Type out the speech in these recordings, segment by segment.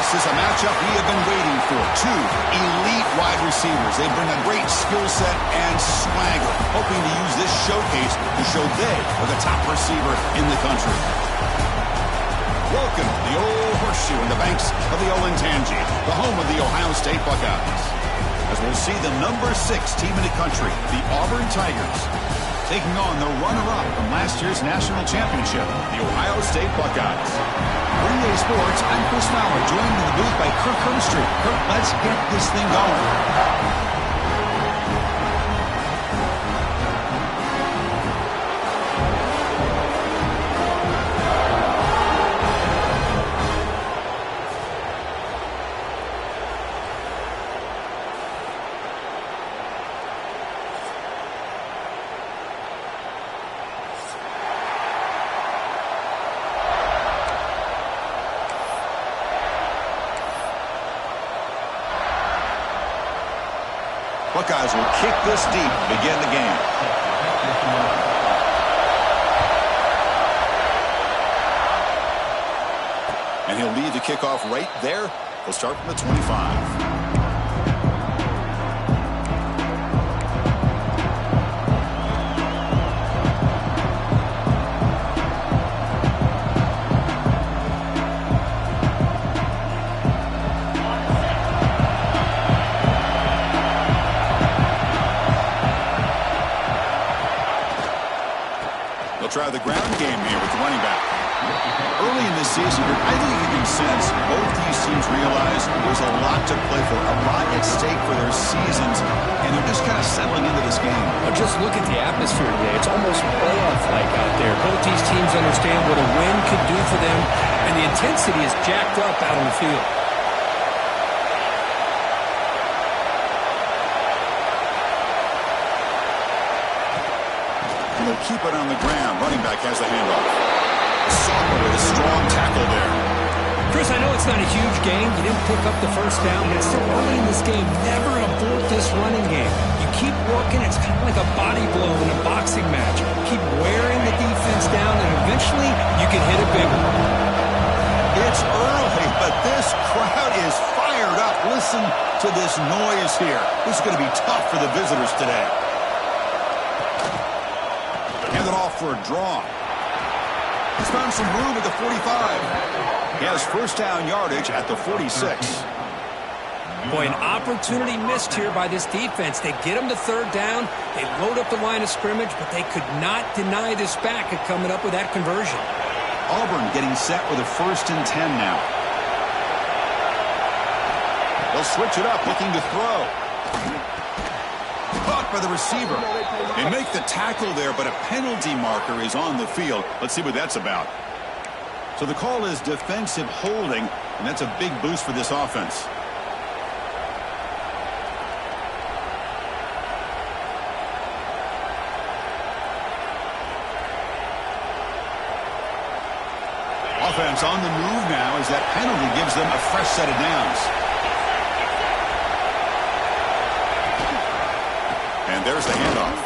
This is a matchup we have been waiting for. Two elite wide receivers. They bring a great skill set and swagger, hoping to use this showcase to show they are the top receiver in the country. Welcome to the old horseshoe in the banks of the old Ncaa, the home of the Ohio State Buckeyes. As we'll see the number 6 team in the country, the Auburn Tigers, taking on the runner-up from last year's national championship, the Ohio State Buckeyes. For EA Sports, I'm Chris Fowler, joined in the booth by Kirk Herbstreit. Kirk, let's get this thing going. Buckeyes will kick this deep to begin the game. And he'll lead the kickoff right there. He'll start from the 25. Try the ground game here with the running back. Early in this season, I think you can sense both these teams realize there's a lot to play for, a lot at stake for their seasons, and they're just kind of settling into this game. Well, just look at the atmosphere today. It's almost playoff-like out there. Both these teams understand what a win could do for them, and the intensity is jacked up out on the field. They'll keep it on the ground. Running back has the handoff. Sophomore with a strong tackle there. Chris, I know it's not a huge game. You didn't pick up the first down, but it's still early in this game. Never abort this running game. You keep working. It's kind of like a body blow in a boxing match. Keep wearing the defense down, and eventually you can hit a big one. It's early, but this crowd is fired up. Listen to this noise here. This is going to be tough for the visitors today. Hand it off for a draw. He's found some room at the 45. He has first down yardage at the 46. Boy, an opportunity missed here by this defense. They get him to third down. They load up the line of scrimmage, but they could not deny this back at coming up with that conversion. Auburn getting set with a 1st and 10 now. They'll switch it up, looking to throw. Caught by the receiver. They make the tackle there, but a penalty marker is on the field. Let's see what that's about. So the call is defensive holding, and that's a big boost for this offense. offense on the move now as that penalty gives them a fresh set of downs. And there's the handoff.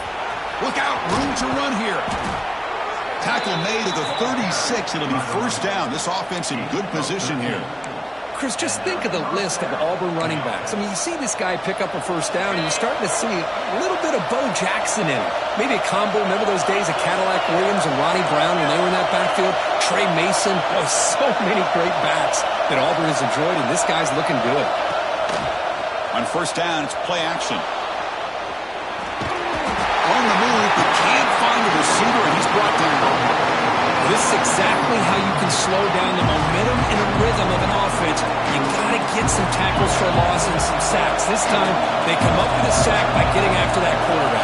Look out, room to run here. Tackle made at the 36. It'll be first down. This offense in good position here. Chris, just think of the list of Auburn running backs. I mean, you see this guy pick up a first down, and you're starting to see a little bit of Bo Jackson in it. Maybe a combo. Remember those days of Cadillac Williams and Ronnie Brown when they were in that backfield? Trey Mason. Boy, so many great backs that Auburn has enjoyed, and this guy's looking good. On first down, it's play action. On the move, but can't find a receiver, and he's brought down. This is exactly how you can slow down the momentum and a rhythm of an offense. You got to get some tackles for loss and some sacks. This time, they come up with a sack by getting after that quarterback.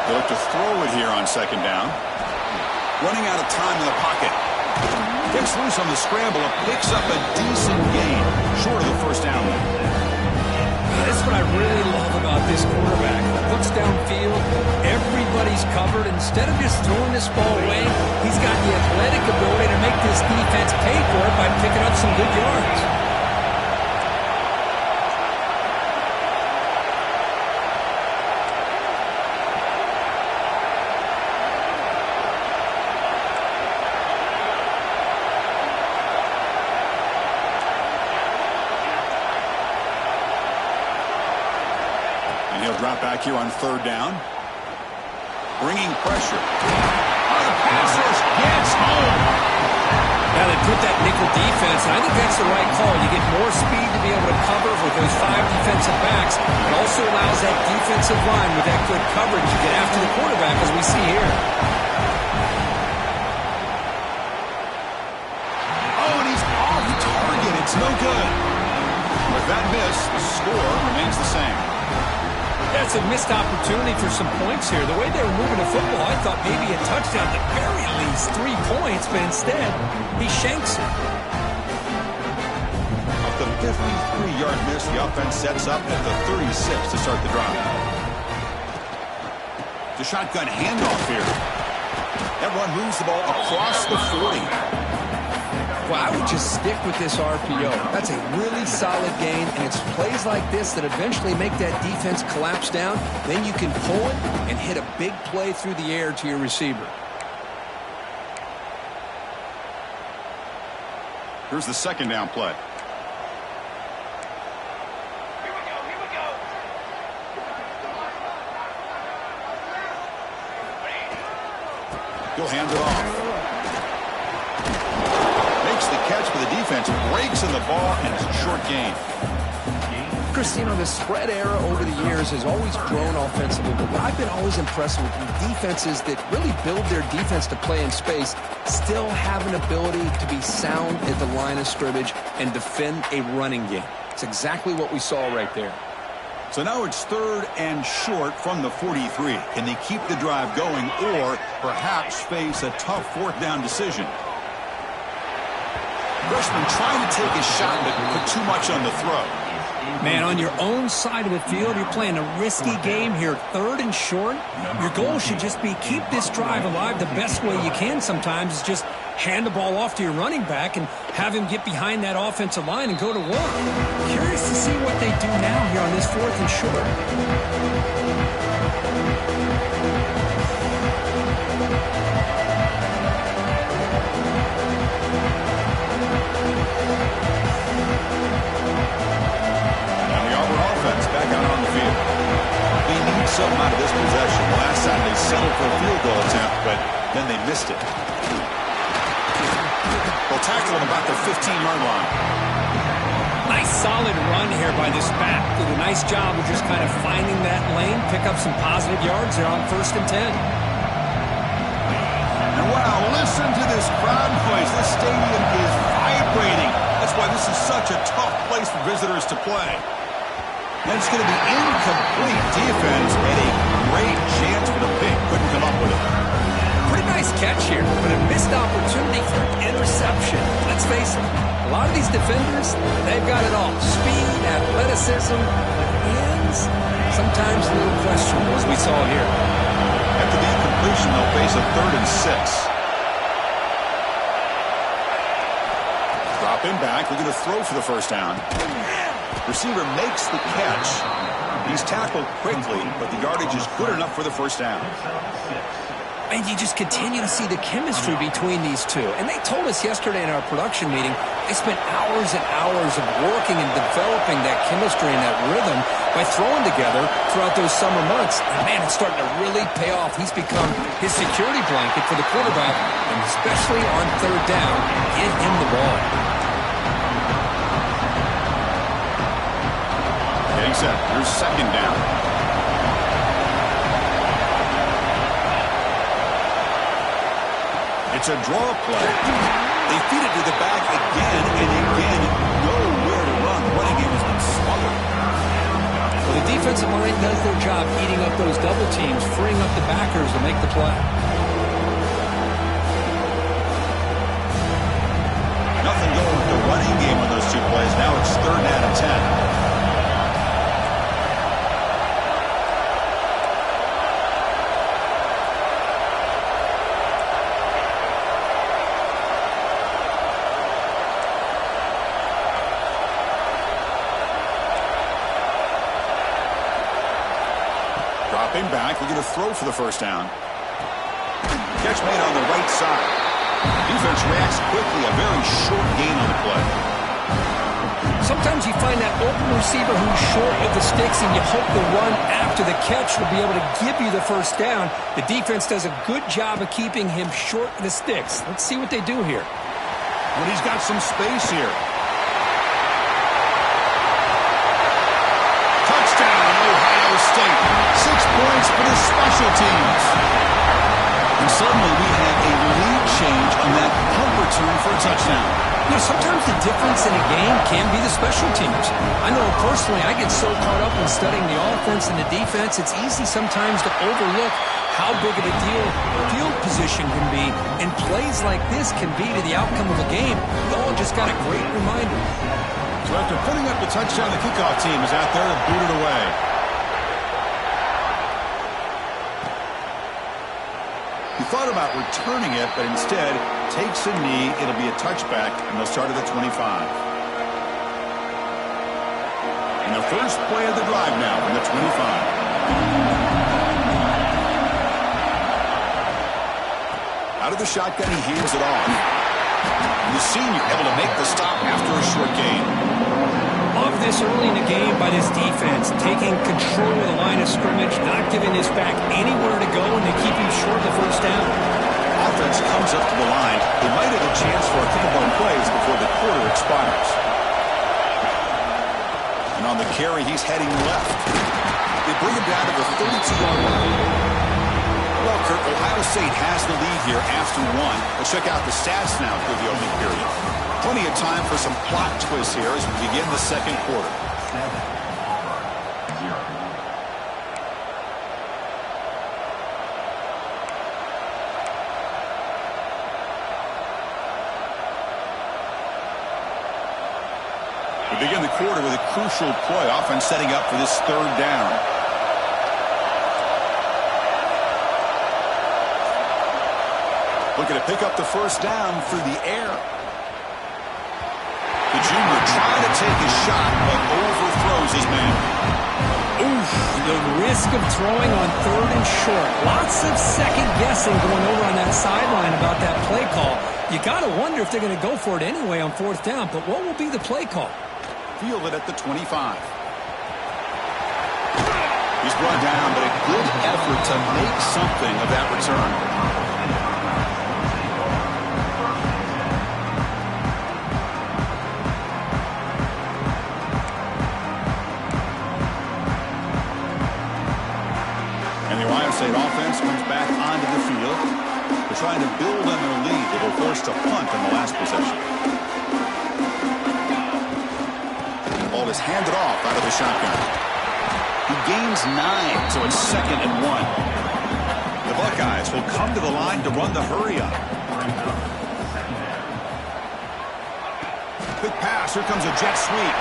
They look to throw it here on second down. Running out of time in the pocket. Gets loose on the scramble and picks up a decent gain, short of the first down. That's what I really love about this quarterback. Looks downfield, everybody's covered. Instead of just throwing this ball away, he's got the athletic ability to make this defense pay for it by picking up some good yards. Drop back here on third down. Bringing pressure. On the passes. Gets home. Now they put that nickel defense, and I think that's the right call. You get more speed to be able to cover with those 5 defensive backs. It also allows that defensive line with that good coverage to get after the quarterback, as we see here. Oh, and he's off target. It's no good. With that miss, the score remains the same. That's a missed opportunity for some points here. The way they were moving the football, I thought maybe a touchdown, at the very least 3 points, but instead, he shanks it. Off the 53-yard miss, the offense sets up at the 36 to start the drive. The shotgun handoff here. That run moves the ball across the 40. Well, I would just stick with this RPO. That's a really solid game, and it's plays like this that eventually make that defense collapse down. Then you can pull it and hit a big play through the air to your receiver. Here's the second down play. He'll hand it off. The catch for the defense, breaks in the ball, and it's a short gain. Chris, you know, the spread era over the years has always grown offensively, but I've been always impressed with defenses that really build their defense to play in space, still have an ability to be sound at the line of scrimmage and defend a running game. It's exactly what we saw right there. So now it's third and short from the 43. Can they keep the drive going or perhaps face a tough fourth down decision? Freshman trying to take a shot but put too much on the throw. Man, on your own side of the field, you're playing a risky game here. Third and short. Your goal should just be keep this drive alive the best way you can sometimes is just hand the ball off to your running back and have him get behind that offensive line and go to work. Curious to see what they do now here on this fourth and short. Something out of this possession. Last time they settled for a field goal attempt, but then they missed it. They'll tackle him about the 15-yard line. Nice solid run here by this back. Did a nice job of just kind of finding that lane, pick up some positive yards there on 1st and 10. And wow, listen to this crowd noise. This stadium is vibrating. That's why this is such a tough place for visitors to play. And it's going to be incomplete defense and a great chance for the pick. Couldn't come up with it. Pretty nice catch here, but a missed opportunity for interception. Let's face it, a lot of these defenders, they've got it all. Speed, athleticism, hands, sometimes a little questionable, as we saw here. After the incompletion, they'll face a 3rd and 6. Dropping back, looking to throw for the first down. Receiver makes the catch. He's tackled quickly, but the yardage is good enough for the first down. And you just continue to see the chemistry between these two. And they told us yesterday in our production meeting, they spent hours and hours of working and developing that chemistry and that rhythm by throwing together throughout those summer months. And man, it's starting to really pay off. He's become his security blanket for the quarterback, and especially on third down, get him the ball. Getting set. Here's second down. It's a draw play. They feed it to the back again and again. Nowhere to run. The running game has been smothered. Well, the defensive line does their job eating up those double teams, freeing up the backers to make the play. Nothing going with the running game on those two plays. Now it's 3rd down and 10. Dropping back, we're going to throw for the first down. Catch made on the right side. Defense reacts quickly, a very short gain on the play. Sometimes you find that open receiver who's short of the sticks, and you hope the run after the catch will be able to give you the first down. The defense does a good job of keeping him short of the sticks. Let's see what they do here. But he's got some space here. Touchdown, Ohio State. 6 points for the special teams. And suddenly we have a lead change on that punt return for a touchdown. You know, sometimes the difference in a game can be the special teams. I know personally I get so caught up in studying the offense and the defense, it's easy sometimes to overlook how big of a deal field position can be, and plays like this can be to the outcome of a game. We all just got a great reminder. So after putting up the touchdown, the kickoff team is out there to boot it away. He thought about returning it, but instead takes a knee. It'll be a touchback, and they'll start at the 25. And the first play of the drive now from the 25. Out of the shotgun, he hands it off. And the senior able to make the stop after a short gain. Love this early in the game by this defense, taking control of the line of scrimmage, not giving this back anywhere to go, and they keep him short of the first down. Offense comes up to the line. They might have a chance for a couple more plays before the quarter expires. And on the carry, he's heading left. They bring him down to the 32-yard line. Well, Kurt, Ohio State has the lead here after one. Let's check out the stats now for the opening period. Plenty of time for some plot twists here as we begin the second quarter. We begin the quarter with a crucial play, offense setting up for this 3rd down. Looking to pick up the first down through the air. The junior trying to take a shot, but overthrows his man. Oof, the risk of throwing on 3rd and short. Lots of second guessing going over on that sideline about that play call. You got to wonder if they're going to go for it anyway on 4th down, but what will be the play call? Fielded at the 25. He's brought down, but a good effort to make something of that return. State offense comes back onto the field. They're trying to build on their lead. They were forced to punt in the last possession. The ball is handed off out of the shotgun. He gains 9, so it's 2nd and 1. The Buckeyes will come to the line to run the hurry-up. Quick pass. Here comes a jet sweep.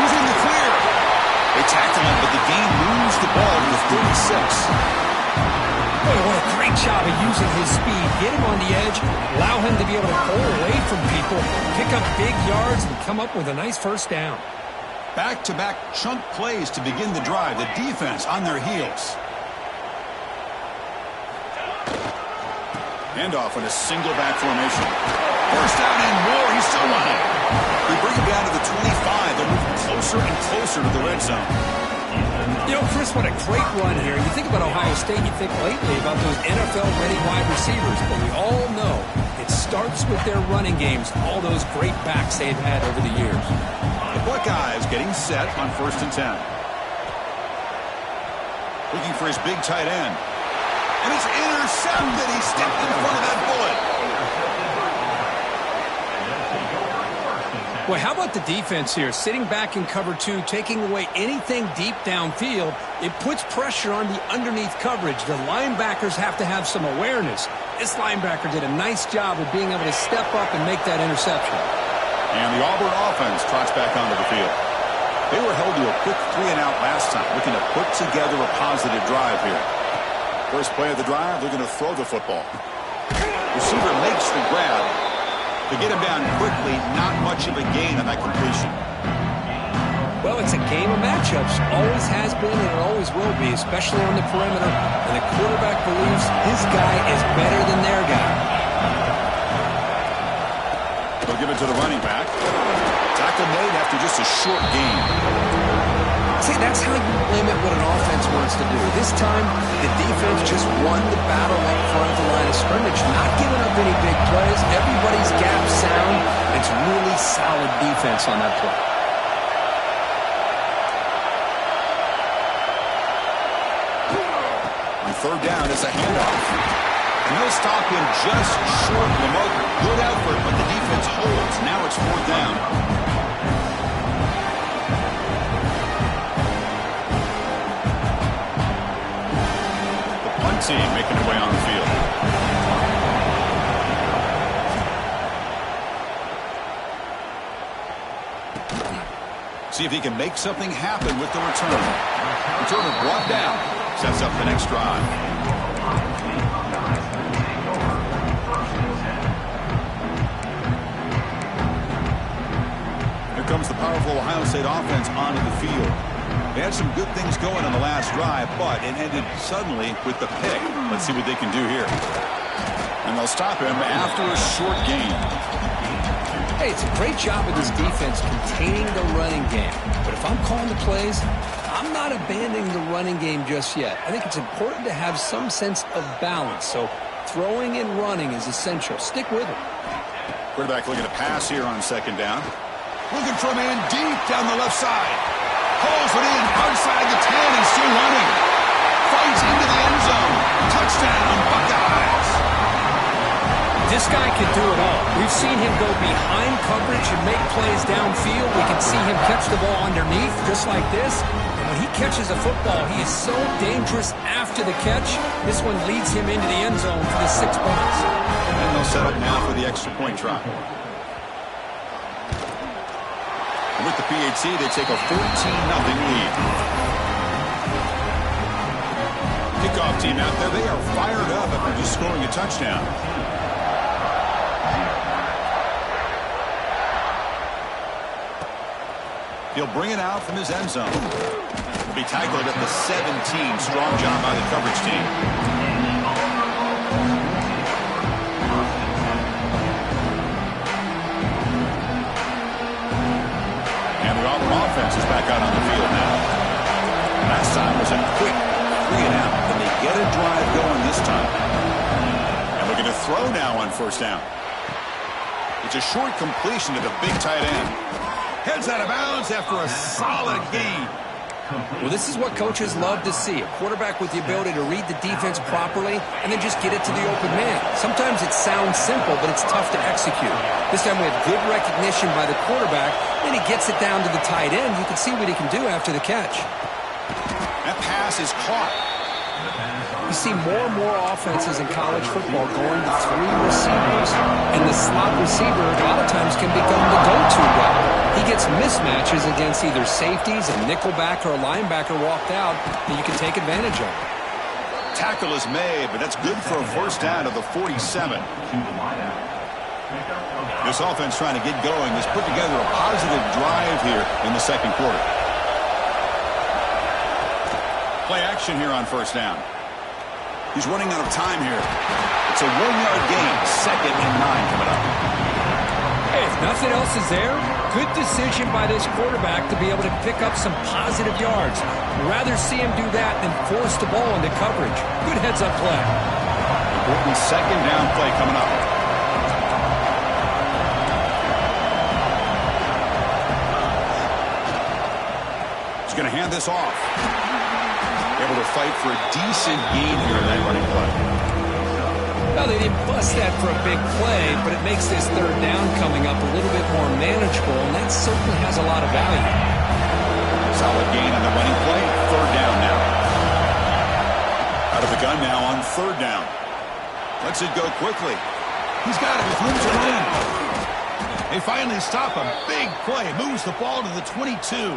He's in the clear. They tackle him, but the game moves the ball to the 36. Boy, what a great great job of using his speed, get him on the edge, allow him to be able to pull away from people, pick up big yards, and come up with a nice first down. Back-to-back chunk plays to begin the drive. The defense on their heels. Handoff in a single back formation. First down and more. He's still on it. We bring him down to the 25. They're moving closer and closer to the red zone. You know, Chris, what a great run here. You think about Ohio State, you think lately about those NFL-ready wide receivers, but we all know it starts with their running games, all those great backs they've had over the years. The Buckeyes getting set on 1st and 10. Looking for his big tight end. And it's intercepted. He stepped in front of that bullet. Well, how about the defense here? Sitting back in cover 2, taking away anything deep downfield. It puts pressure on the underneath coverage. The linebackers have to have some awareness. This linebacker did a nice job of being able to step up and make that interception. And the Auburn offense trots back onto the field. They were held to a quick 3-and-out last time, looking to put together a positive drive here. First play of the drive, they're going to throw the football. Receiver makes the grab. To get him down quickly, not much of a gain on that completion. Well, it's a game of matchups. Always has been and it always will be, especially on the perimeter. And the quarterback believes his guy is better than their guy. They'll give it to the running back. Tackle made after just a short gain. See, that's how you limit what an offense wants to do. This time, the defense just won the battle up front of the line of scrimmage, not giving up any big plays. Everybody's gap sound. It's really solid defense on that play. On 3rd down, it's a handoff. And they'll stop him just short of the marker. Good effort, but the defense holds. Now it's 4th down. Team making their way on the field. See if he can make something happen with the return. Returner brought down. Sets up the next drive. Here comes the powerful Ohio State offense onto the field. They had some good things going on the last drive, but it ended suddenly with the pick. Let's see what they can do here. And they'll stop him after a short gain. Hey, it's a great job of this defense containing the running game. But if I'm calling the plays, I'm not abandoning the running game just yet. I think it's important to have some sense of balance. So throwing and running is essential. Stick with it. Quarterback looking to pass here on 2nd down. Looking for a man deep down the left side. Pulls it in outside the 10 and still running. Fights into the end zone. Touchdown, Buckeyes. This guy can do it all. We've seen him go behind coverage and make plays downfield. We can see him catch the ball underneath just like this. And when he catches a football, he is so dangerous after the catch. This one leads him into the end zone for the 6 points. And they'll set up now for the extra point try. With the PAT, they take a 14-0 lead. Kickoff team out there, they are fired up after just scoring a touchdown. He'll bring it out from his end zone. He'll be tackled at the 17. Strong job by the coverage team. Offense is back out on the field now. Last time was a quick 3-and-out, and they get a drive going this time. And we're going to throw now on 1st down. It's a short completion to the big tight end. Heads out of bounds after a solid gain. Well, this is what coaches love to see. A quarterback with the ability to read the defense properly and then just get it to the open man. Sometimes it sounds simple, but it's tough to execute. This time we have good recognition by the quarterback. Then he gets it down to the tight end. You can see what he can do after the catch. That pass is caught. You see more and more offenses in college football going to 3 receivers, and the slot receiver a lot of times can become the go-to route. He gets mismatches against either safeties, a nickelback, or a linebacker walked out that you can take advantage of. tackle is made, but that's good for a first down to the 47. This offense trying to get going has put together a positive drive here in the second quarter. Play action here on first down. He's running out of time here. It's a 1-yard gain. 2nd and 9 coming up. Hey, if nothing else is there, good decision by this quarterback to be able to pick up some positive yards. Rather see him do that than force the ball into coverage. Good heads-up play. Important 2nd down play coming up. He's going to hand this off. Able to fight for a decent gain here in that running play. Well, they didn't bust that for a big play, but it makes this 3rd down coming up a little bit more manageable, and that certainly has a lot of value. Solid gain on the running play. 3rd down now. Out of the gun now on 3rd down. Lets it go quickly. He's got it with room to run. They finally stop him. Big play. Moves the ball to the 22.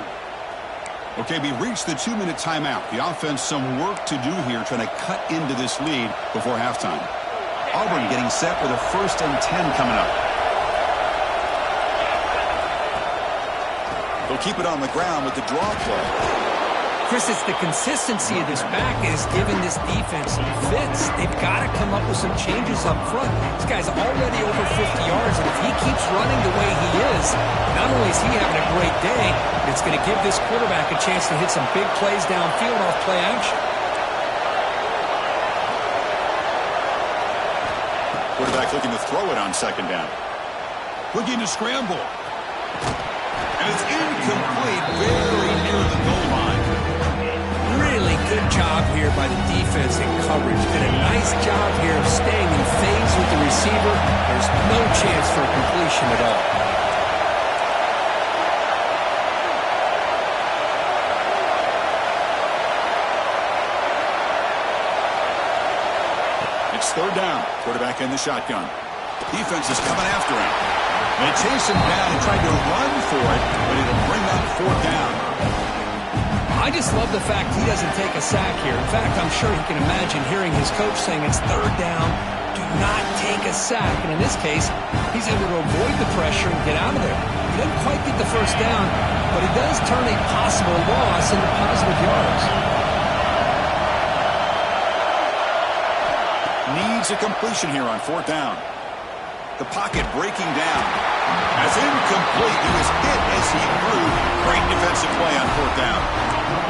Okay, we reached the 2-minute timeout. The offense some work to do here trying to cut into this lead before halftime. Auburn getting set with a 1st and 10 coming up. They'll keep it on the ground with the draw play. Chris, it's the consistency of this back is giving this defense some fits. They've got to come up with some changes up front. This guy's already over 50 yards, and if he keeps running the way he is, not only is he having a great day, but it's going to give this quarterback a chance to hit some big plays downfield off play action. Quarterback looking to throw it on 2nd down. Looking to scramble. And it's incomplete, very near the goal line. Really good job here by the defense in coverage. Did a nice job here of staying in phase with the receiver. There's no chance for a completion at all. It's 3rd down. Quarterback in the shotgun. Defense is coming after him. They chase him down and try to run for it, but it'll bring up 4th down. I just love the fact he doesn't take a sack here. In fact, I'm sure he can imagine hearing his coach saying it's 3rd down, do not take a sack. And in this case, he's able to avoid the pressure and get out of there. He doesn't quite get the 1st down, but he does turn a possible loss into positive yards. Needs a completion here on 4th down. The pocket breaking down. That's incomplete. He was hit as he threw. Great defensive play on 4th down.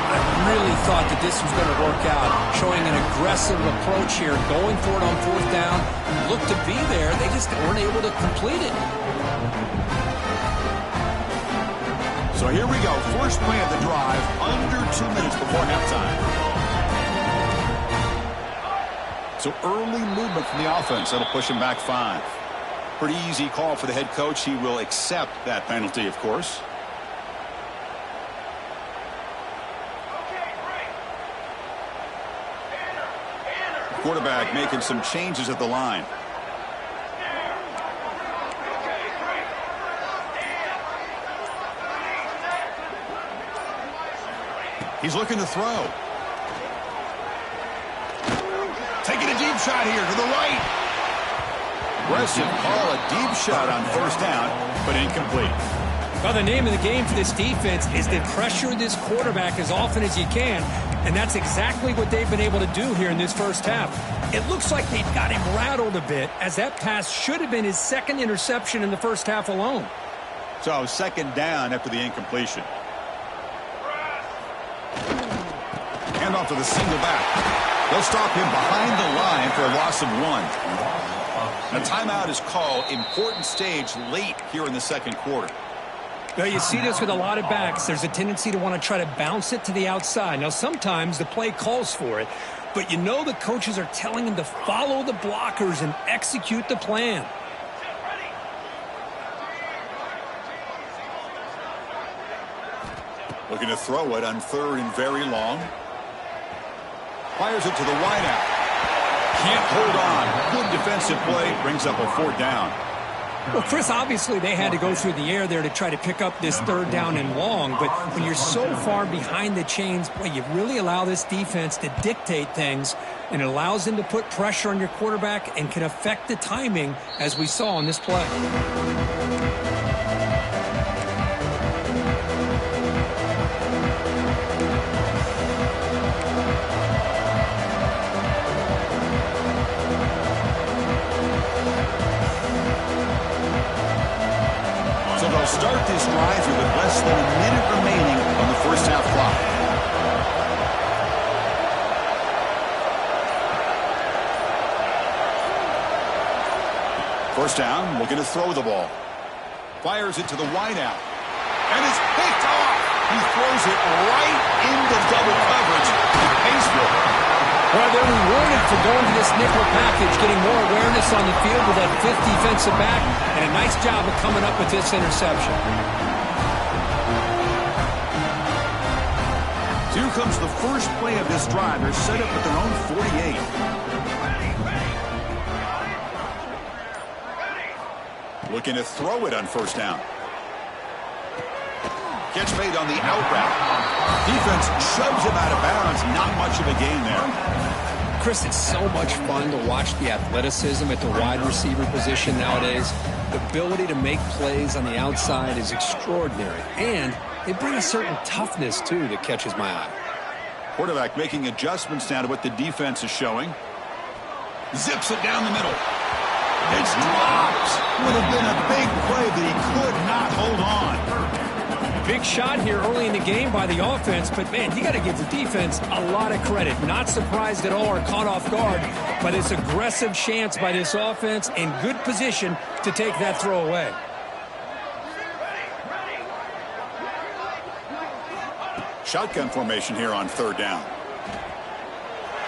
I really thought that this was going to work out, showing an aggressive approach here, going for it on 4th down. Looked to be there. They just weren't able to complete it. So here we go. First play of the drive, under 2 minutes before halftime. So early movement from the offense. That'll push him back 5. Pretty easy call for the head coach. He will accept that penalty, of course. Quarterback making some changes at the line. He's looking to throw. Taking a deep shot here to the right. Aggressive call, a deep shot on 1st down, but incomplete. Well, the name of the game for this defense is to pressure this quarterback as often as you can, and that's exactly what they've been able to do here in this first half. It looks like they've got him rattled a bit, as that pass should have been his 2nd interception in the first half alone. So 2nd down after the incompletion. Hand off to the single back. They'll stop him behind the line for a loss of 1. A timeout is called. Important stage late here in the second quarter. Well, you see this with a lot of backs. There's a tendency to want to try to bounce it to the outside. Now, sometimes the play calls for it, but you know the coaches are telling him to follow the blockers and execute the plan. Looking to throw it on 3rd and very long. Fires it to the wideout. Can't hold on. Good defensive play. Brings up a 4th down. Well, Chris, obviously they had to go through the air there to try to pick up this third down and long, but when you're so far behind the chains, boy, you really allow this defense to dictate things, and it allows them to put pressure on your quarterback and can affect the timing, as we saw on this play. Start this drive here with less than a minute remaining on the first half clock. First down, looking to throw the ball. Fires it to the wideout. And it's picked off. He throws it right into double coverage. Pace for it. Well, they're rewarded for going to this nickel package, getting more awareness on the field with that fifth defensive back, and a nice job of coming up with this interception. So here comes the first play of this drive. They're set up at their own 48. Looking to throw it on first down. Catch made on the out route. Defense shoves him out of bounds. Not much of a gain there. Chris, it's so much fun to watch the athleticism at the wide receiver position nowadays. The ability to make plays on the outside is extraordinary, and they bring a certain toughness, too, that catches my eye. Quarterback making adjustments now to what the defense is showing. Zips it down the middle. It's dropped. Would have been a big play, but he could not hold on. Big shot here early in the game by the offense, but, man, you got to give the defense a lot of credit. Not surprised at all or caught off guard by this aggressive chance by this offense, in good position to take that throw away. Shotgun formation here on third down.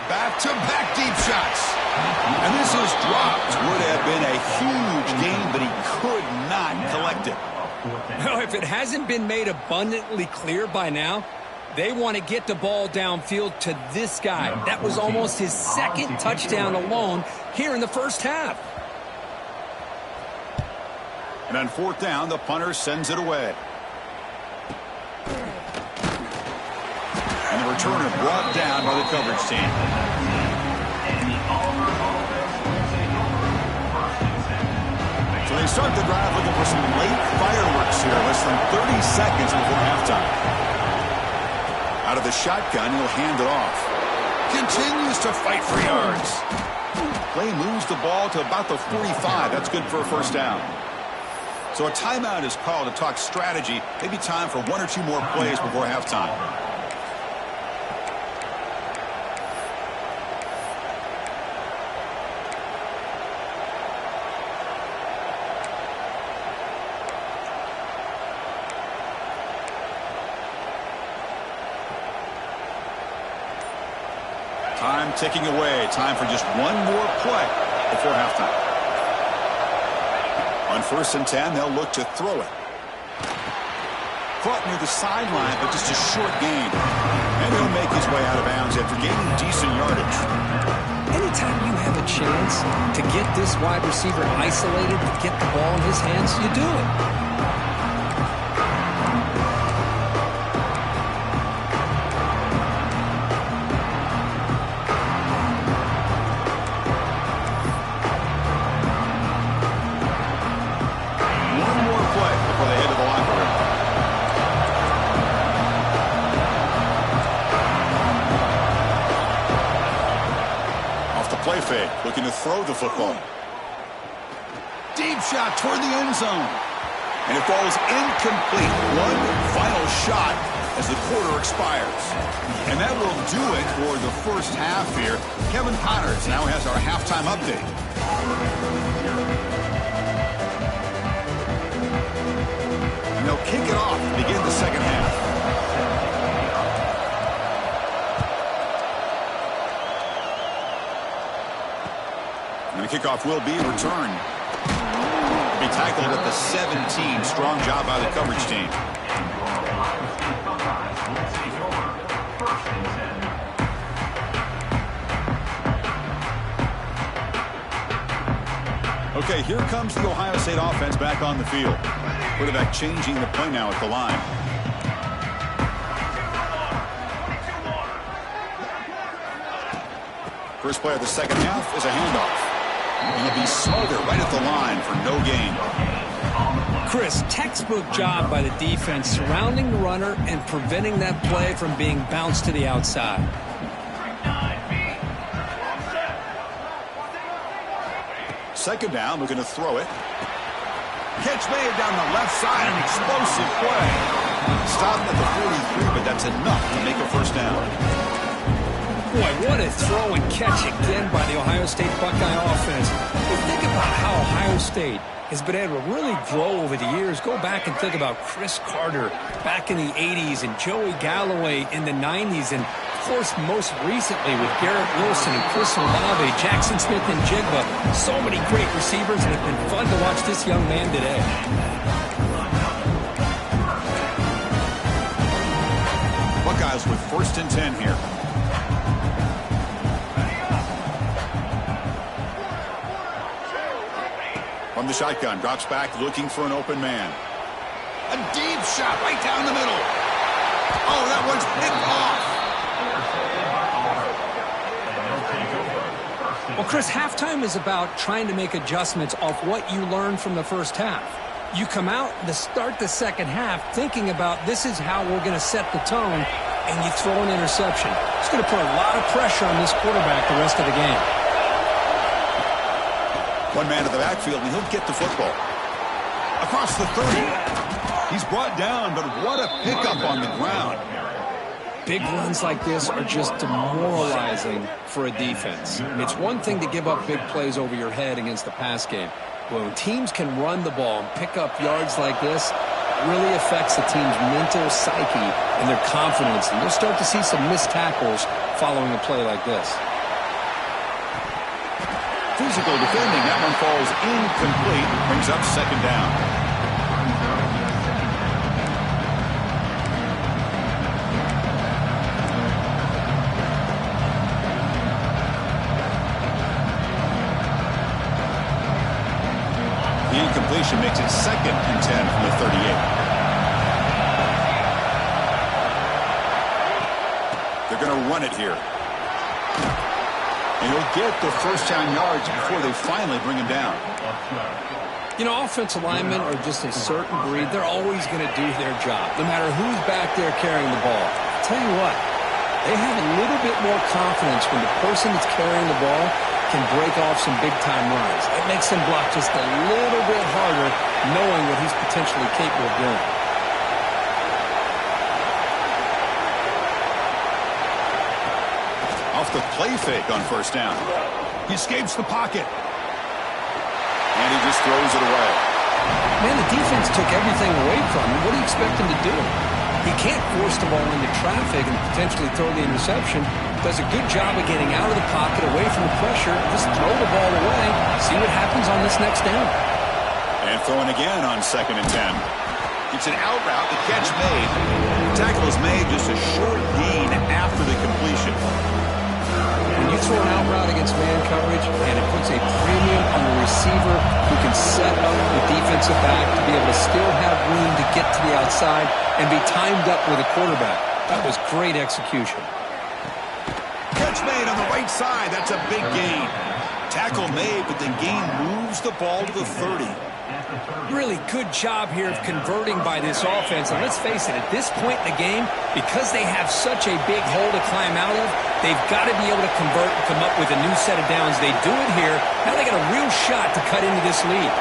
Back-to-back deep shots. And this is dropped. Would have been a huge gain, but he could not collect it. Well, if it hasn't been made abundantly clear by now, they want to get the ball downfield to this guy. That was almost his second touchdown alone here in the first half. And on fourth down, the punter sends it away. And the returner brought down by the coverage team. So they start the drive looking for some late fireworks here, less than 30 seconds before halftime. Out of the shotgun, he'll hand it off. Continues to fight for yards. Play moves the ball to about the 45. That's good for a first down. So a timeout is called to talk strategy. Maybe time for one or two more plays before halftime. Time ticking away. Time for just one more play before halftime. On 1st and 10, they'll look to throw it. Caught near the sideline, but just a short gain. And he'll make his way out of bounds after gaining decent yardage. Anytime you have a chance to get this wide receiver isolated, to get the ball in his hands, you do it. Looking to throw the football. Deep shot toward the end zone. And it falls incomplete. One final shot as the quarter expires. And that will do it for the first half here. Kevin Connors now has our halftime update. And they'll kick it off to begin the second half. And the kickoff will be returned. Be tackled at the 17. Strong job by the coverage team. Okay, here comes the Ohio State offense back on the field. Quarterback changing the play now at the line. First play of the second half is a handoff. And it'll be Smother right at the line for no gain. Chris, textbook job by the defense surrounding the runner and preventing that play from being bounced to the outside. Second down, looking to throw it. Catch made down the left side, an explosive play. Stopped at the 43, but that's enough to make a first down. Boy, what a throw and catch again by the Ohio State Buckeye offense. But think about how Ohio State has been able to really grow over the years. Go back and think about Chris Carter back in the 80s and Joey Galloway in the 90s. And, of course, most recently with Garrett Wilson and Chris Olave, Jackson Smith and Jigba. So many great receivers, and it's been fun to watch this young man today. Buckeyes with 1st and 10 here. From the shotgun, drops back, looking for an open man. A deep shot right down the middle. Oh, that one's picked off. Well, Chris, halftime is about trying to make adjustments off what you learned from the first half. You come out to start the second half thinking about this is how we're going to set the tone, and you throw an interception. It's going to put a lot of pressure on this quarterback the rest of the game. One man to the backfield, and he'll get the football. Across the 30. He's brought down, but what a pickup on the ground. Big runs like this are just demoralizing for a defense. It's one thing to give up big plays over your head against the pass game. But when teams can run the ball and pick up yards like this, it really affects the team's mental psyche and their confidence. And you'll start to see some missed tackles following a play like this. Physical defending. That one falls incomplete. Brings up second down. The incompletion makes it 2nd and 10 from the 38. They're going to run it here. And he'll get the first down yards before they finally bring him down. You know, offensive linemen are just a certain breed. They're always going to do their job, no matter who's back there carrying the ball. I'll tell you what, they have a little bit more confidence when the person that's carrying the ball can break off some big-time runs. It makes them block just a little bit harder, knowing what he's potentially capable of doing. Off the play fake on first down. He escapes the pocket. And he just throws it away. Man, the defense took everything away from him. What do you expect him to do? He can't force the ball into traffic and potentially throw the interception. Does a good job of getting out of the pocket, away from the pressure, just throw the ball away, see what happens on this next down. And throwing again on 2nd and 10. It's an out route, the catch made. The tackle is made, just a short gain after the completion. When you throw an out route against man coverage, and it puts a premium on the receiver who can set up the defensive back to be able to still have room to get to the outside and be timed up with a quarterback. That was great execution. Catch made on the right side. That's a big gain. Tackle made, but the gain moves the ball to the 30. Really good job here of converting by this offense. And let's face it, at this point in the game, because they have such a big hole to climb out of, they've got to be able to convert and come up with a new set of downs. They do it here. Now they got a real shot to cut into this lead.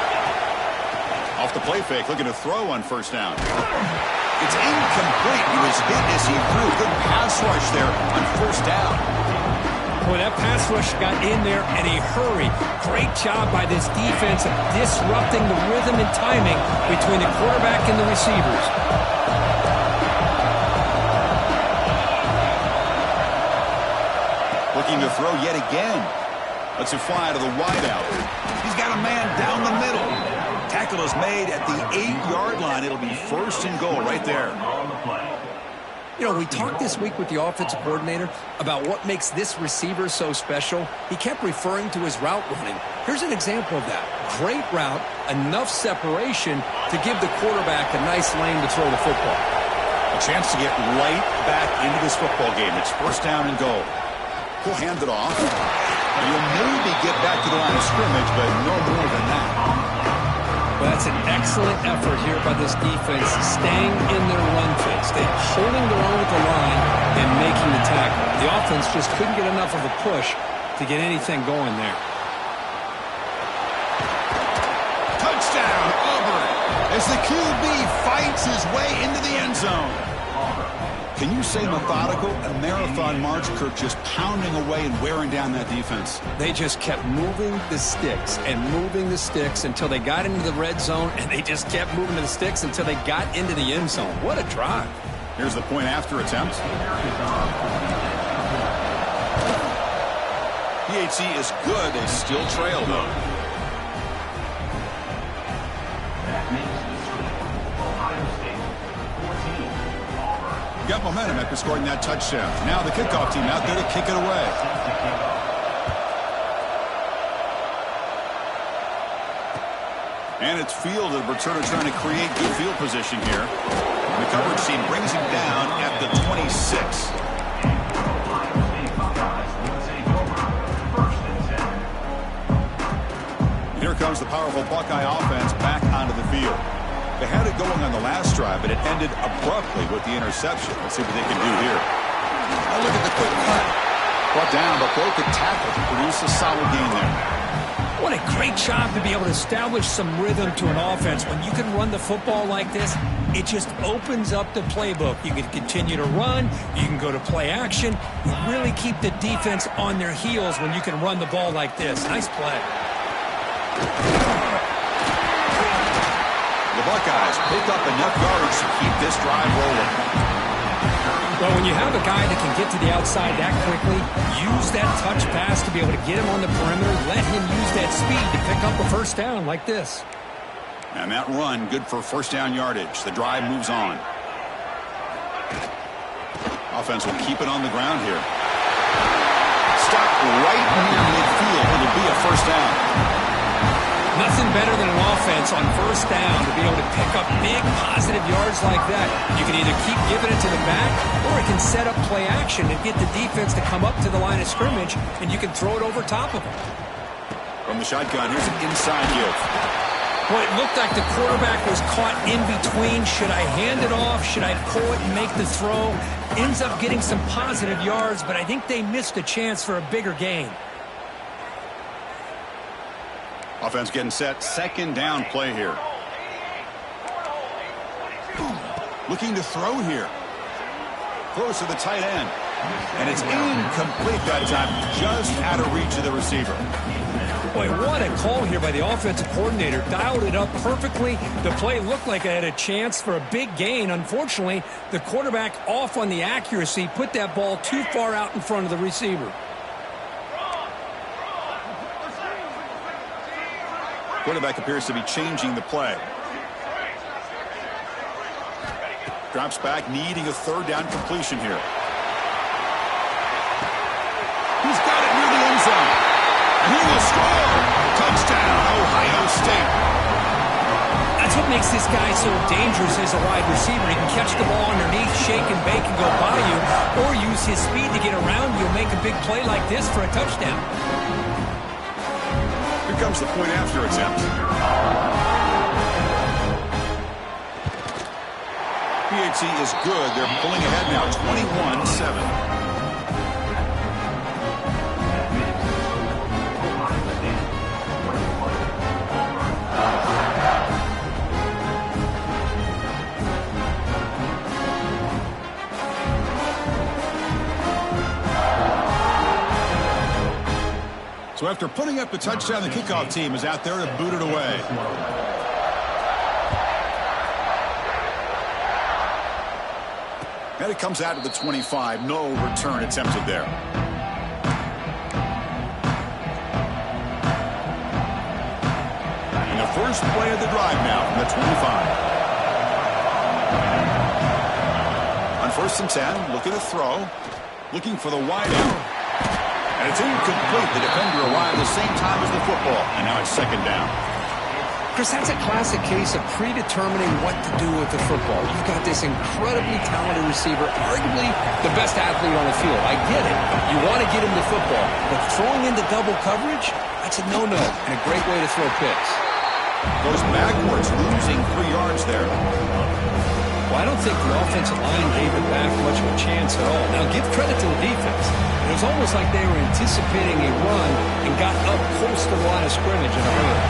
Off the play fake, looking to throw on first down. It's incomplete. He was hit as he threw. Good pass rush there on first down. Boy, that pass rush got in there in a hurry. Great job by this defense of disrupting the rhythm and timing between the quarterback and the receivers. Looking to throw yet again. Lets it fly to the wideout. He's got a man down the middle. Tackle is made at the 8-yard line. It'll be 1st and goal right there. You know, we talked this week with the offensive coordinator about what makes this receiver so special. He kept referring to his route running. Here's an example of that. Great route, enough separation to give the quarterback a nice lane to throw the football. A chance to get right back into this football game. It's first down and goal. He'll hand it off. You'll maybe get back to the line of scrimmage, but no more than that. Well, that's an excellent effort here by this defense, staying in their run fix. They're holding their own at the line and making the tackle. The offense just couldn't get enough of a push to get anything going there. Touchdown, Auburn, as the QB fights his way into the end zone. Can you say methodical? A marathon march, Kirk, just pounding away and wearing down that defense. They just kept moving the sticks and moving the sticks until they got into the red zone, and they just kept moving the sticks until they got into the end zone. What a drive. Here's the point after attempt. PHC is good. They still trail, though. Got momentum after scoring that touchdown. Now the kickoff team out there to kick it away. And it's fielded. Returner trying to create good field position here. The coverage team brings him down at the 26. Here comes the powerful Buckeye offense back onto the field. They had it going on the last drive, but it ended abruptly with the interception. Let's see what they can do here. Now look at the quick cut. Brought down, but broke a tackle to produce a solid gain there. What a great job to be able to establish some rhythm to an offense. When you can run the football like this, it just opens up the playbook. You can continue to run. You can go to play action. You really keep the defense on their heels when you can run the ball like this. Nice play. The Buckeyes pick up enough yards to keep this drive rolling. Well, when you have a guy that can get to the outside that quickly, use that touch pass to be able to get him on the perimeter, let him use that speed to pick up a first down like this. And that run, good for first down yardage. The drive moves on. Offense will keep it on the ground here. Stop right near midfield. It'll be a first down. Nothing better than an offense on first down to be able to pick up big positive yards like that. You can either keep giving it to the back, or it can set up play action and get the defense to come up to the line of scrimmage, and you can throw it over top of them. From the shotgun, here's an inside give. Well, it looked like the quarterback was caught in between. Should I hand it off? Should I pull it and make the throw? Ends up getting some positive yards, but I think they missed a chance for a bigger gain. Offense getting set. Second down play here. Looking to throw here. Close to the tight end. And it's incomplete that time. Just out of reach of the receiver. Boy, what a call here by the offensive coordinator. Dialed it up perfectly. The play looked like it had a chance for a big gain. Unfortunately, the quarterback off on the accuracy, put that ball too far out in front of the receiver. Quarterback appears to be changing the play. Drops back, needing a third down completion here. He's got it near the end zone. And he will score. Touchdown, Ohio State. That's what makes this guy so dangerous as a wide receiver. He can catch the ball underneath, shake and bake and go by you, or use his speed to get around you and make a big play like this for a touchdown. Here comes the point after attempt. PHC is good. They're pulling ahead now, 21-7. So after putting up the touchdown, the kickoff team is out there to boot it away. And it comes out to the 25. No return attempted there. And the first play of the drive now from the 25. First and 10, looking to throw. Looking for the wide out. And it's incomplete. The defender arrived the same time as the football. And now it's second down. Chris, that's a classic case of predetermining what to do with the football. You've got this incredibly talented receiver, arguably the best athlete on the field. I get it. You want to get him the football. But throwing into double coverage, that's a no-no and a great way to throw picks. Goes backwards, losing 3 yards there. Well, I don't think the offensive line gave the back much of a chance at all. Now, give credit to the defense. It was almost like they were anticipating a run and got up close to the line of scrimmage in a hurry.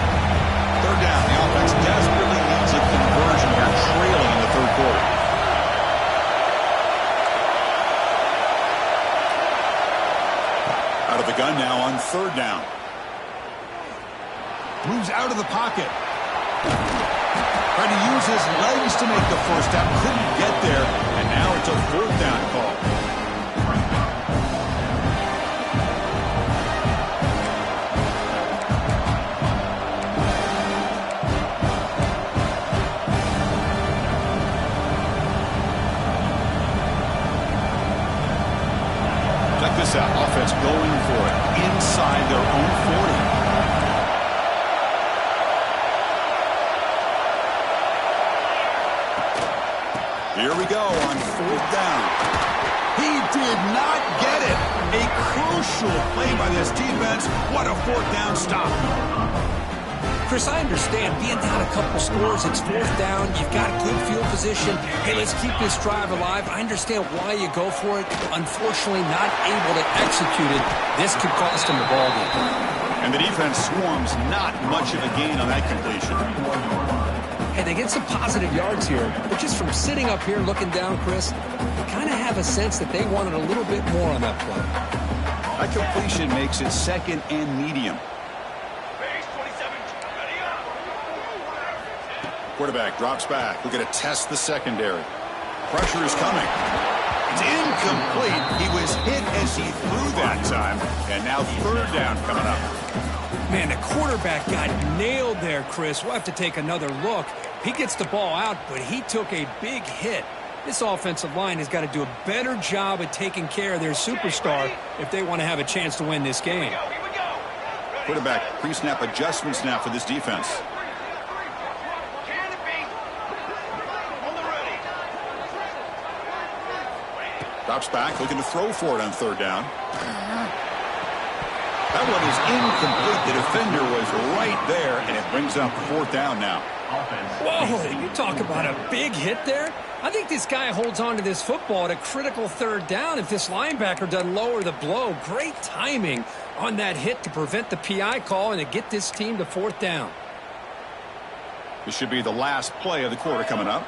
Third down. The offense desperately needs a conversion here, trailing in the third quarter. Out of the gun now on third down. Moves out of the pocket. Trying to use his legs to make the first down. Couldn't get there. And now it's a fourth down call. Check this out. Offense going for it inside their own 40. Here we go on fourth down. He did not get it. A crucial play by this defense. What a fourth down stop. Chris, I understand being down a couple scores, it's fourth down, you've got good field position. Hey, let's keep this drive alive. I understand why you go for it. Unfortunately, not able to execute it. This could cost him the ball game. And the defense swarms, not much of a gain on that completion. Hey, they get some positive yards here, but just from sitting up here looking down, Chris, you kind of have a sense that they wanted a little bit more on that play. That completion makes it second and medium. Quarterback drops back. We're going to test the secondary. Pressure is coming. It's incomplete. He was hit as he threw that time. And now third down coming up. Man, the quarterback got nailed there, Chris. We'll have to take another look. He gets the ball out, but he took a big hit. This offensive line has got to do a better job at taking care of their superstar if they want to have a chance to win this game. Quarterback pre-snap adjustments now for this defense. Drops back, looking to throw for it on third down. That one is incomplete. The defender was right there, and it brings up fourth down now. Whoa, you talk about a big hit there. I think this guy holds on to this football at a critical third down if this linebacker doesn't lower the blow. Great timing on that hit to prevent the PI call and to get this team to fourth down. This should be the last play of the quarter coming up.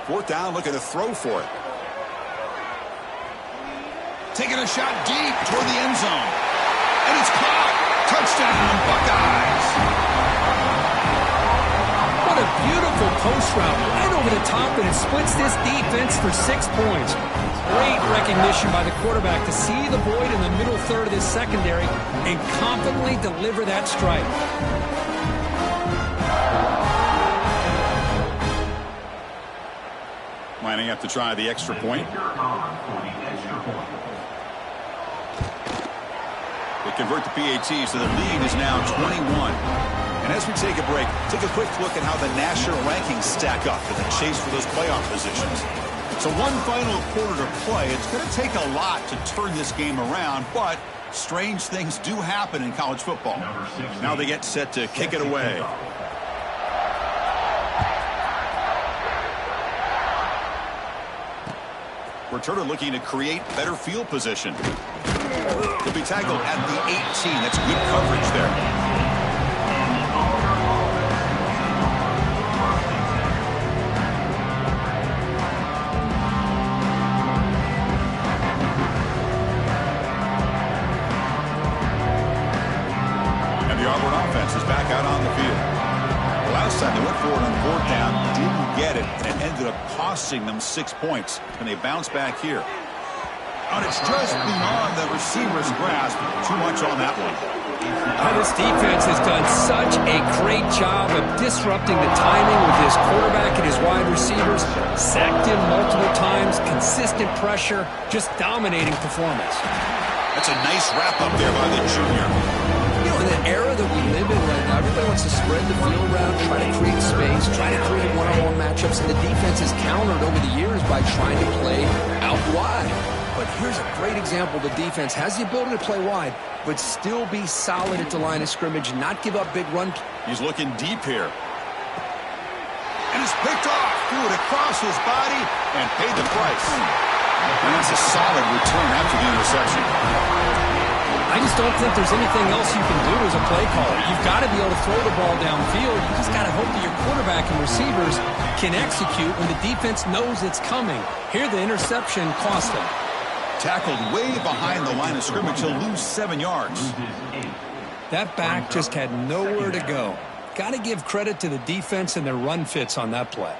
Fourth down, looking to throw for it. Taking a shot deep toward the end zone. And it's caught. Touchdown, Buckeyes. What a beautiful post route. Right over the top, and it splits this defense for 6 points. Great recognition by the quarterback to see the void in the middle third of this secondary and confidently deliver that strike. Lining up to try the extra point. They convert the PAT, so the lead is now 21. And as we take a break, take a quick look at how the national rankings stack up in the chase for those playoff positions. So one final quarter to play. It's going to take a lot to turn this game around, but strange things do happen in college football. Now they get set to kick it away. Returner looking to create better field position. He'll be tackled at the 18. That's good coverage there. And the Auburn offense is back out on the field. Last time they went for it on fourth down, didn't get it, and it ended up costing them 6 points, and they bounce back here. And it's just beyond the receiver's grasp. Too much on that one. This defense has done such a great job of disrupting the timing with his quarterback and his wide receivers. Sacked him multiple times, consistent pressure, just dominating performance. That's a nice wrap-up there by the junior. You know, in the era that we live in right now, everybody wants to spread the field around, try to create space, try to create one-on-one matchups, and the defense has countered over the years by trying to play out wide. But here's a great example. The defense has the ability to play wide, but still be solid at the line of scrimmage, not give up big run. He's looking deep here. And it's picked off. Threw it across his body and paid the price. And that's a solid return after the interception. I just don't think there's anything else you can do as a play caller. You've got to be able to throw the ball downfield. You just got to hope that your quarterback and receivers can execute when the defense knows it's coming. Here, the interception cost them. Tackled way behind the line of scrimmage. He'll lose 7 yards. That back just had nowhere to go. Got to give credit to the defense and their run fits on that play.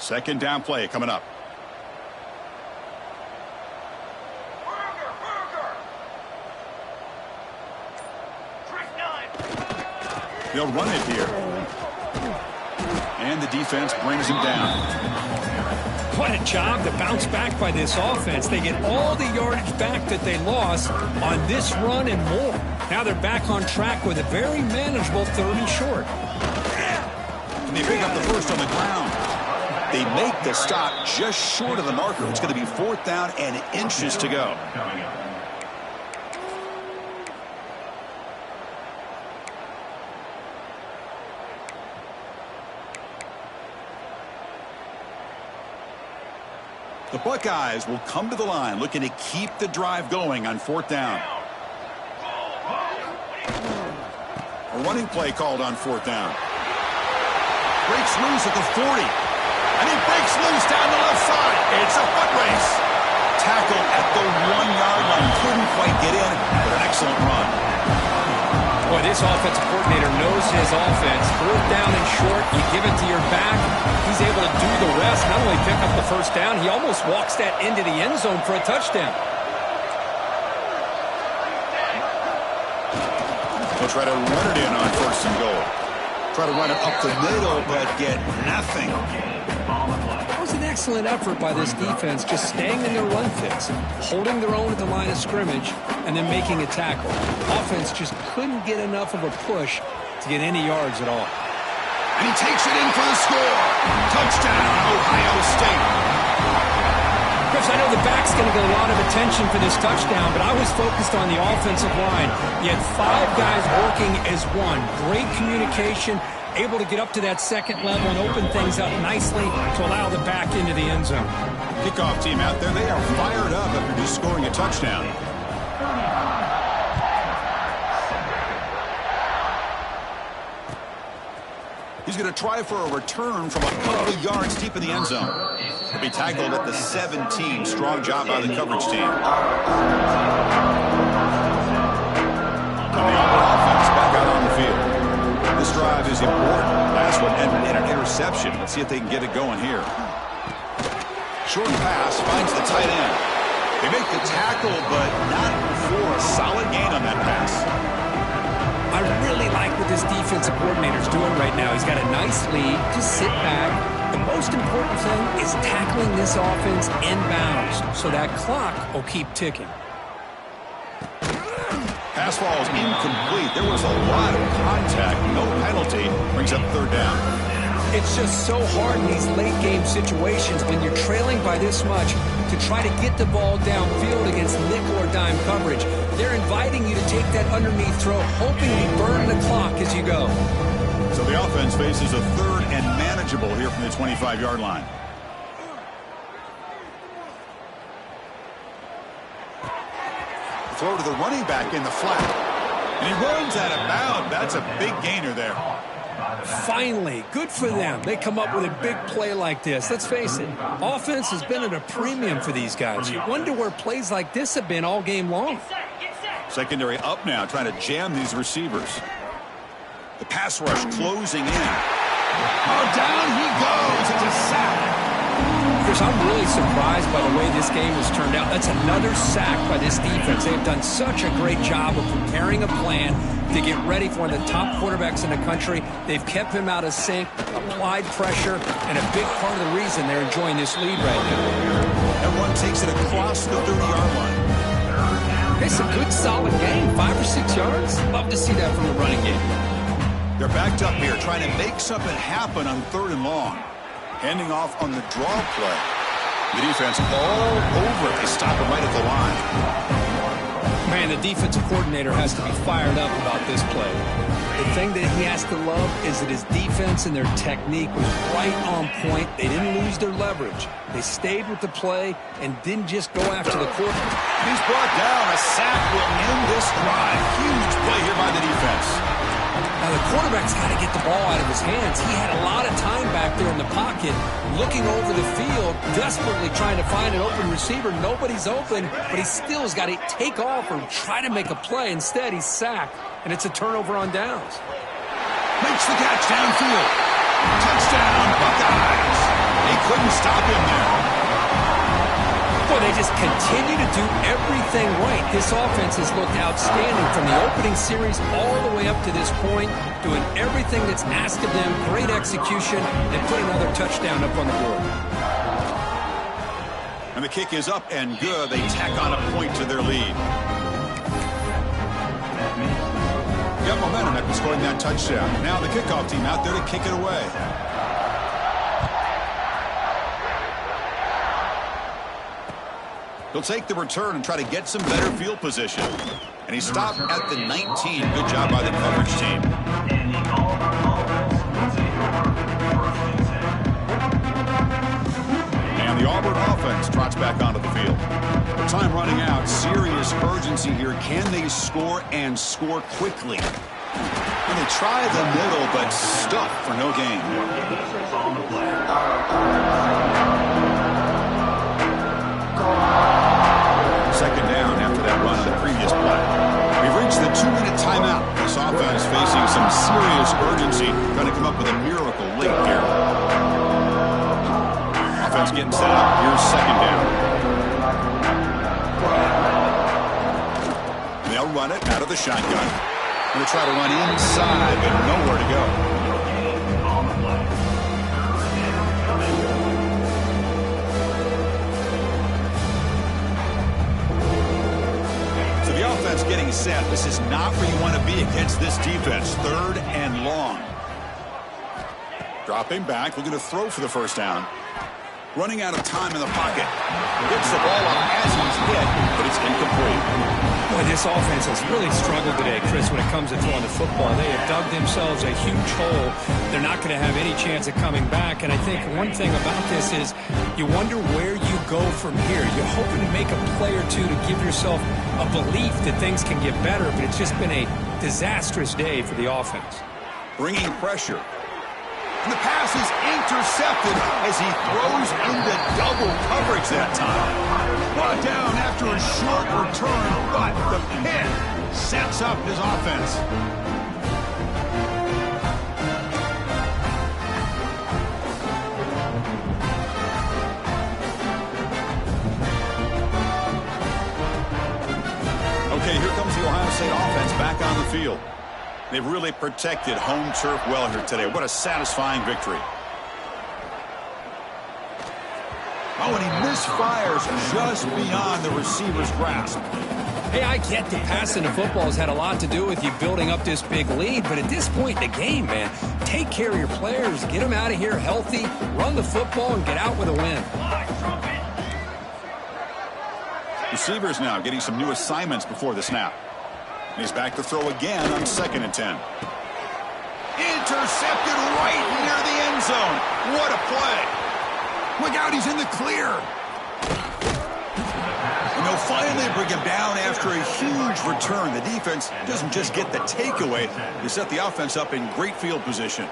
Second down play coming up. They'll run it here. And the defense brings him down. What a job to bounce back by this offense. They get all the yardage back that they lost on this run and more. Now they're back on track with a very manageable 30 short. And they pick up the first on the ground. They make the stop just short of the marker. It's going to be 4th down and inches to go. The Buckeyes will come to the line looking to keep the drive going on 4th down. A running play called on 4th down. Breaks loose at the 40. And he breaks loose down the left side. It's a foot race. Tackle at the 1-yard line. Couldn't quite get in, but an excellent run. Boy, this offensive coordinator knows his offense. 4th down and short, you give it to your back. He's able to do the rest, not only pick up the first down, he almost walks that into the end zone for a touchdown. He'll try to run it in on 1st and goal. Try to run it up the middle, but get nothing. That was an excellent effort by this defense, just staying in their run fits, holding their own at the line of scrimmage, and then making a tackle. Offense just couldn't get enough of a push to get any yards at all. And he takes it in for the score. Touchdown, Ohio State. Chris, I know the back's going to get a lot of attention for this touchdown, but I was focused on the offensive line. You had 5 guys working as one. Great communication, able to get up to that second level and open things up nicely to allow the back into the end zone. Kickoff team out there, they are fired up after just scoring a touchdown. He's going to try for a return from a couple of yards deep in the end zone. He'll be tackled at the 17. Strong job by the coverage team. And the offense back out on the field. This drive is important. Last one ended in an interception. Let's see if they can get it going here. Short pass finds the tight end. They make the tackle, but not for a solid gain on that pass. I really like what this defensive coordinator's doing right now. He's got a nice lead. Just sit back. The most important thing is tackling this offense inbounds so that clock will keep ticking. Pass ball is incomplete. There was a lot of contact. No penalty. Brings up 3rd down. It's just so hard in these late-game situations when you're trailing by this much to try to get the ball downfield against nickel or dime coverage. They're inviting you to take that underneath throw, hoping you burn the clock as you go. So the offense faces a 3rd and manageable here from the 25-yard line. Throw to the running back in the flat. And he runs out of bounds. That's a big gainer there. Finally, good for them. They come up with a big play like this. Let's face it, offense has been at a premium for these guys. You wonder where plays like this have been all game long. Secondary up now, trying to jam these receivers. The pass rush closing in. Oh, down he goes. It's a sack. Chris, I'm really surprised by the way this game has turned out. That's another sack by this defense. They've done such a great job of preparing a plan to get ready for one of the top quarterbacks in the country. They've kept him out of sync, applied pressure, and a big part of the reason they're enjoying this lead right now. Everyone takes it across the 30-yard line. It's a good, solid game. 5 or 6 yards. Love to see that from the running game. They're backed up here, trying to make something happen on 3rd and long. Handing off on the draw play. The defense all over it. They stop it right at the line. Man, the defensive coordinator has to be fired up about this play. The thing that he has to love is that his defense and their technique was right on point. They didn't lose their leverage. They stayed with the play and didn't just go after the quarterback. He's brought down. A sack will end this drive. Huge play here by the defense. Now, the quarterback's got to get the ball out of his hands. He had a lot of time back there in the pocket, looking over the field, desperately trying to find an open receiver. Nobody's open, but he still has got to take off or try to make a play. Instead, he's sacked, and it's a turnover on downs. Makes the catch downfield. Touchdown, Buckeyes. They couldn't stop him there. Boy, they just continue to do everything right. This offense has looked outstanding from the opening series all the way up to this point, doing everything that's asked of them, great execution, and put another touchdown up on the board. And the kick is up and good. They tack on a point to their lead. Got momentum after scoring that touchdown. Now the kickoff team out there to kick it away. He'll take the return and try to get some better field position. And he stopped at the 19. Good job by the coverage team. And the Auburn offense trots back onto the field. The time running out. Serious urgency here. Can they score and score quickly? And they try the middle, but stuck for no gain. Second down after that run on the previous play. We've reached the 2-minute timeout. This offense facing some serious urgency, trying to come up with a miracle late here. Offense getting set up. Here's second down. They'll run it out of the shotgun. Going to try to run inside, but nowhere to go. Offense getting set. This is not where you want to be against this defense. 3rd and long. Dropping back, looking to throw for the first down. Running out of time in the pocket. Gets the ball up as he's hit, but it's incomplete. Boy, this offense has really struggled today, Chris, when it comes to throwing the football. They have dug themselves a huge hole. They're not going to have any chance of coming back. And I think one thing about this is you wonder where you go from here. You're hoping to make a play or two to give yourself a belief that things can get better, but it's just been a disastrous day for the offense. Bringing pressure. And the pass is intercepted as he throws into double coverage that time. Brought down after a short return, but the pin sets up his offense. Okay, here comes the Ohio State offense back on the field. They've really protected home turf well here today. What a satisfying victory. Oh, and he misfires just beyond the receiver's grasp. Hey, I get that passing the football has had a lot to do with you building up this big lead, but at this point in the game, man, take care of your players, get them out of here healthy, run the football, and get out with a win. Receivers now getting some new assignments before the snap. And he's back to throw again on 2nd and 10. Intercepted right near the end zone. What a play. Look out, he's in the clear. And they'll finally bring him down after a huge return. The defense doesn't just get the takeaway. They set the offense up in great field position.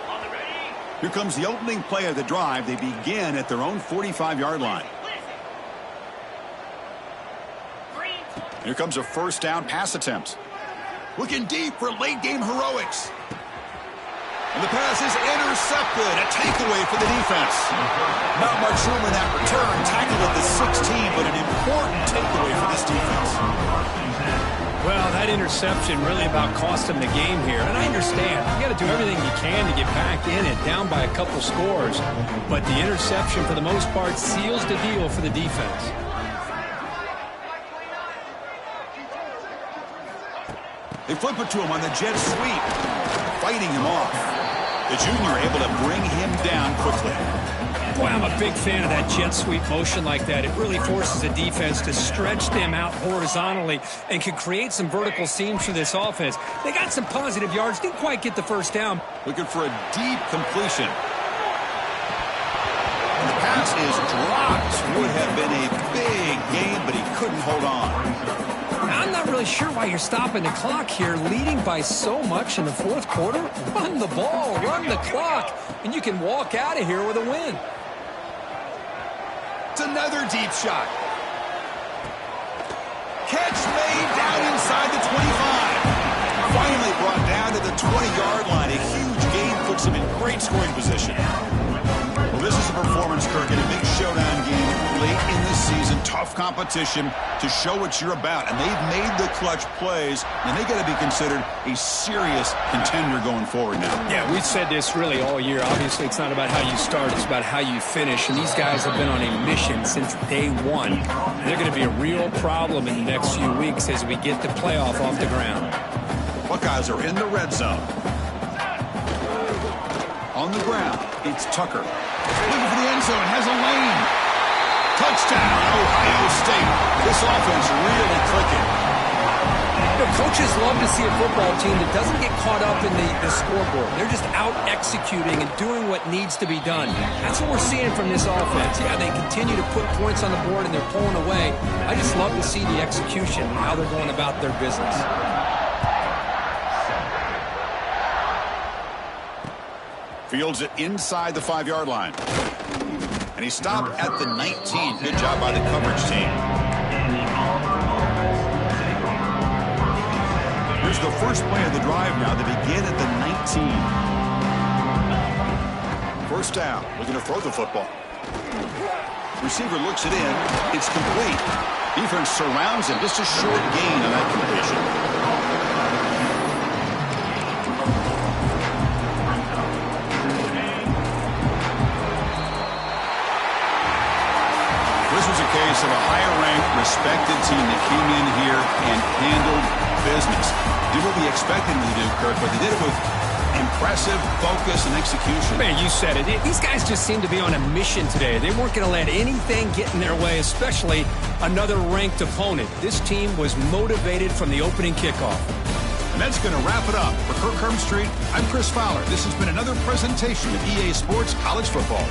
Here comes the opening play of the drive. They begin at their own 45-yard line. Here comes a first down pass attempt. Looking deep for late-game heroics. And the pass is intercepted. A takeaway for the defense. Not much room in that return. Tackled at the 16, but an important takeaway for this defense. Well, that interception really about cost them the game here. And I understand. You got to do everything you can to get back in it, down by a couple scores. But the interception, for the most part, seals the deal for the defense. They flip it to him on the jet sweep, fighting him off. The junior able to bring him down quickly. Boy, I'm a big fan of that jet sweep motion like that. It really forces the defense to stretch them out horizontally and can create some vertical seams for this offense. They got some positive yards, didn't quite get the first down. Looking for a deep completion. And the pass is dropped. Would have been a big gain, but he couldn't hold on. I'm not really sure why you're stopping the clock here, leading by so much in the fourth quarter. Run the ball, run the clock, and you can walk out of here with a win. It's another deep shot. Catch made down inside the 25. Finally brought down to the 20-yard line. A huge gain puts him in great scoring position. Well, this is a performance, Kirk, in a big showdown game late in the season. Tough competition to show what you're about. And they've made the clutch plays, and they got to be considered a serious contender going forward now. Yeah, we've said this really all year. Obviously, it's not about how you start. It's about how you finish. And these guys have been on a mission since day one. And they're going to be a real problem in the next few weeks as we get the playoff off the ground. Buckeyes are in the red zone. On the ground, it's Tucker. Looking for the end zone, has a lane. Touchdown, Ohio State. This offense really clicking. You know, coaches love to see a football team that doesn't get caught up in the scoreboard. They're just out executing and doing what needs to be done. That's what we're seeing from this offense. Yeah, they continue to put points on the board and they're pulling away. I just love to see the execution and how they're going about their business. Fields it inside the 5-yard line. And he stopped at the 19. Good job by the coverage team. Here's the first play of the drive now. They begin at the 19. First down. Looking to throw the football. Receiver looks it in. It's complete. Defense surrounds him. Just a short gain on that completion. This was a case of a higher-ranked, respected team that came in here and handled business. Did what we expected them to do, Kirk, but they did it with impressive focus and execution. Man, you said it. These guys just seem to be on a mission today. They weren't going to let anything get in their way, especially another ranked opponent. This team was motivated from the opening kickoff. And that's going to wrap it up. For Kirk Herbstreit, I'm Chris Fowler. This has been another presentation of EA Sports College Football.